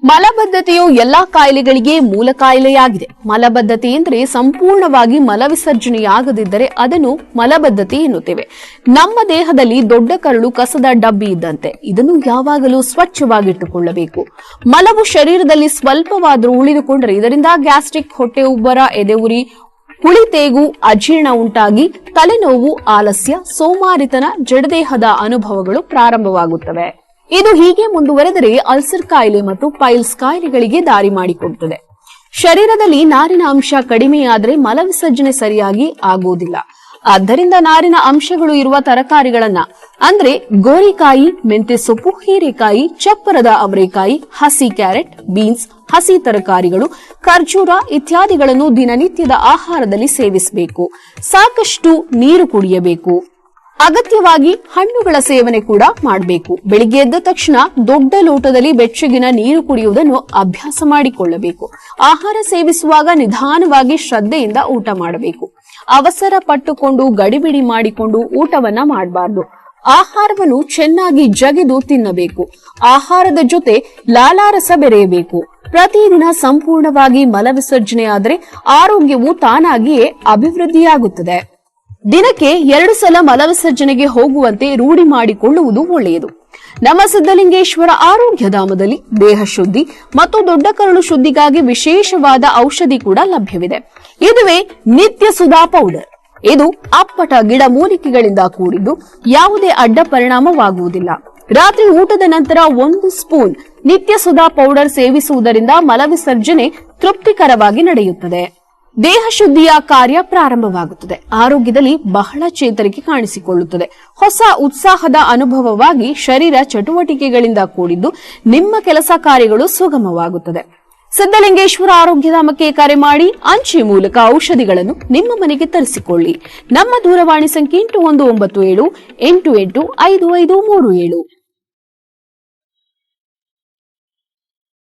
ಮಲಬದ್ಧತೆಯು ಎಲ್ಲಾ ಕಾಯಿಲೆಗಳಿಗೆ ಮೂಲ ಕಾಯಿಲೆಯಾಗಿದೆ. ಮಲಬದ್ಧತೆ ಎಂದರೆ ಸಂಪೂರ್ಣವಾಗಿ ಮಲವಿಸರ್ಜನೆಯಾಗದಿದ್ದರೆ ಅದನ್ನು ಮಲಬದ್ಧತೆ ಎನ್ನುತ್ತೇವೆ. ನಮ್ಮ ದೇಹದಲ್ಲಿ ದೊಡ್ಡ ಕರಳು ಕಸದ ಡಬ್ಬಿ ಇದ್ದಂತೆ. ಇದನ್ನು ಯಾವಾಗಲೂ ಸ್ವಚ್ಛವಾಗಿಟ್ಟುಕೊಳ್ಳಬೇಕು. ಮಲವು ಶರೀರದಲ್ಲಿ ಸ್ವಲ್ಪವಾದರೂ ಉಳಿದುಕೊಂಡರೆ ಇದರಿಂದ ಗ್ಯಾಸ್ಟ್ರಿಕ್, ಹೊಟ್ಟೆ ಉಬ್ಬರ, ಎದೆಉರಿ, ಹುಳಿತೇಗು, ಅಜೀರ್ಣ ಉಂಟಾಗಿ ತಲೆನೋವು, ಆಲಸ್ಯ, ಸೋಮಾರಿತನ, ಜಡದೇಹದ ಅನುಭವಗಳು ಪ್ರಾರಂಭವಾಗುತ್ತವೆ. ಇದು ಹೀಗೆ ಮುಂದುವರೆದರೆ ಅಲ್ಸರ್ ಕಾಯಿಲೆ ಮತ್ತು ಪೈಲ್ಸ್ ಕಾಯಿಲೆಗಳಿಗೆ ದಾರಿ ಮಾಡಿಕೊಡುತ್ತದೆ. ಶರೀರದಲ್ಲಿ ನಾರಿನ ಅಂಶ ಕಡಿಮೆಯಾದರೆ ಮಲವಿಸರ್ಜನೆ ಸರಿಯಾಗಿ ಆಗುವುದಿಲ್ಲ. ಆದ್ದರಿಂದ ನಾರಿನ ಅಂಶಗಳು ಇರುವ ತರಕಾರಿಗಳನ್ನ ಅಂದ್ರೆ ಗೋರಿಕಾಯಿ, ಮೆಂತೆ ಸೊಪ್ಪು, ಹೀರೆಕಾಯಿ, ಚಪ್ಪರದ ಅವರೆಕಾಯಿ, ಹಸಿ ಕ್ಯಾರೆಟ್, ಬೀನ್ಸ್, ಹಸಿ ತರಕಾರಿಗಳು, ಖರ್ಜೂರ ಇತ್ಯಾದಿಗಳನ್ನು ದಿನನಿತ್ಯದ ಆಹಾರದಲ್ಲಿ ಸೇವಿಸಬೇಕು. ಸಾಕಷ್ಟು ನೀರು ಕುಡಿಯಬೇಕು. ಅಗತ್ಯವಾಗಿ ಹಣ್ಣುಗಳ ಸೇವನೆ ಕೂಡ ಮಾಡಬೇಕು. ಬೆಳಿಗ್ಗೆ ಎದ್ದ ತಕ್ಷಣ ದೊಡ್ಡ ಲೋಟದಲ್ಲಿ ಬೆಚ್ಚಗಿನ ನೀರು ಕುಡಿಯುವುದನ್ನು ಅಭ್ಯಾಸ ಮಾಡಿಕೊಳ್ಳಬೇಕು. ಆಹಾರ ಸೇವಿಸುವಾಗ ನಿಧಾನವಾಗಿ ಶ್ರದ್ಧೆಯಿಂದ ಊಟ ಮಾಡಬೇಕು. ಅವಸರ ಪಟ್ಟುಕೊಂಡು ಗಡಿಬಿಡಿ ಮಾಡಿಕೊಂಡು ಊಟವನ್ನ ಮಾಡಬಾರದು. ಆಹಾರವನ್ನು ಚೆನ್ನಾಗಿ ಜಗಿದು ತಿನ್ನಬೇಕು. ಆಹಾರದ ಜೊತೆ ಲಾಲಾರಸ ಬೆರೆಯಬೇಕು. ಪ್ರತಿದಿನ ಸಂಪೂರ್ಣವಾಗಿ ಮಲವಿಸರ್ಜನೆಯಾದರೆ ಆರೋಗ್ಯವು ತಾನಾಗಿಯೇ ಅಭಿವೃದ್ಧಿಯಾಗುತ್ತದೆ. ದಿನಕ್ಕೆ 2 ಸಲ ಮಲವಿಸರ್ಜನೆಗೆ ಹೋಗುವಂತೆ ರೂಢಿ ಮಾಡಿಕೊಳ್ಳುವುದು ಒಳ್ಳೆಯದು. ನಮ್ಮ ಸಿದ್ದಲಿಂಗೇಶ್ವರ ಆರೋಗ್ಯಧಾಮದಲ್ಲಿ ದೇಹ ಶುದ್ಧಿ ಮತ್ತು ದೊಡ್ಡ ಕರಳು ಶುದ್ಧಿಗಾಗಿ ವಿಶೇಷವಾದ ಔಷಧಿ ಕೂಡ ಲಭ್ಯವಿದೆ. ಇದುವೇ ನಿತ್ಯ ಸುಧಾ ಪೌಡರ್. ಇದು ಅಪ್ಪಟ ಗಿಡಮೂಲಿಕೆಗಳಿಂದ ಕೂಡಿದ್ದು ಯಾವುದೇ ಅಡ್ಡ ಪರಿಣಾಮವಾಗುವುದಿಲ್ಲ. ರಾತ್ರಿ ಊಟದ ನಂತರ 1 ಸ್ಪೂನ್ ನಿತ್ಯ ಸುಧಾ ಪೌಡರ್ ಸೇವಿಸುವುದರಿಂದ ಮಲವಿಸರ್ಜನೆ ತೃಪ್ತಿಕರವಾಗಿ ನಡೆಯುತ್ತದೆ. ದೇಹ ಶುದ್ಧಿಯ ಕಾರ್ಯ ಪ್ರಾರಂಭವಾಗುತ್ತದೆ. ಆರೋಗ್ಯದಲ್ಲಿ ಬಹಳ ಚೇತರಿಕೆ ಕಾಣಿಸಿಕೊಳ್ಳುತ್ತದೆ. ಹೊಸ ಉತ್ಸಾಹದ ಅನುಭವವಾಗಿ ಶರೀರ ಚಟುವಟಿಕೆಗಳಿಂದ ಕೂಡಿದ್ದು ನಿಮ್ಮ ಕೆಲಸ ಕಾರ್ಯಗಳು ಸುಗಮವಾಗುತ್ತದೆ. ಸಿದ್ದಲಿಂಗೇಶ್ವರ ಆರೋಗ್ಯಧಾಮಕ್ಕೆ ಕರೆ ಮಾಡಿ ಅಂಚೆ ಮೂಲಕ ಔಷಧಿಗಳನ್ನು ನಿಮ್ಮ ಮನೆಗೆ ತರಿಸಿಕೊಳ್ಳಿ. ನಮ್ಮ ದೂರವಾಣಿ ಸಂಖ್ಯೆ 8197 885537.